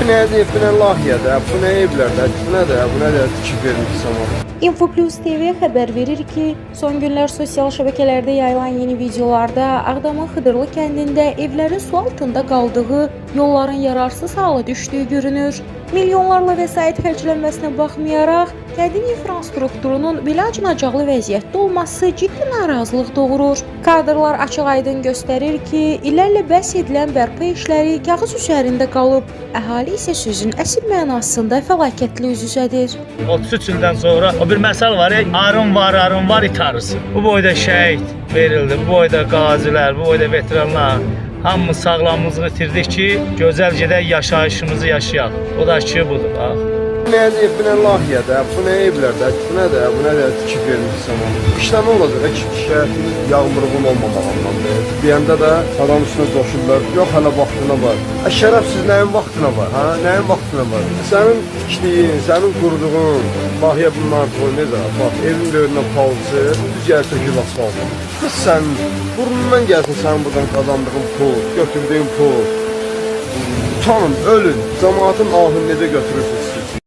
ne deyib, bu nə layihədə, bu nə evlərdə, bu nə də tikib vermiş zaman. InfoPlus TV xəbər verir ki, son günlər sosial şəbəkələrdə yayılan yeni videolarda Ağdamın Xıdırlı kəndində evlərin su altında qaldığı, yolların yararsız hala düşdüyü görünür. Milyonlarla vəsait xərclənməsinə baxmayaraq, kəndin infrastrukturunun belə acınacaqlı vəziyyətdə olması ciddi narazılıq doğurur. Kadrlar açıq-aydın göstərir ki, illərlə bəhs edilən bərpa işləri kağız üzərində qalıb, əhali isə sözün əsl mənasında fəlakətli üz-üzədir. 33 ildən sonra o bir məsəl var, arın var, it arısı. Bu boyda şəhid verildi, bu boyda qazilər, bu boyda veteranlar. Hamımız sağlamlığımızı itirdik ki, gözəl gedək yaşayışımızı yaşayaq. O da ki, budur, bax. Ne deyib, bu nə layihədə, bu nə evlərdə, bu nə də tikib vermiş zaman. İşləmə olacaq ki, şəhətin yağmurğun olmamağındandır. Deyəndə də adam üstünə coşurlar, yox hələ vaxtına var. Şərəfsiz nəyin vaxtına var, ha? Nəyin vaxtına var? Sənin tikdiyin, sənin qurduğun, bahiyə bunlar necə? Bax, evin böyründən palçı, düz yer tökül asfaltı. Qız sən, burnundan gəlsin sənin buradan qazandığın pul, götürdüyün pul. Utanın, ölün, cəmaatın ahını necə götürürsün?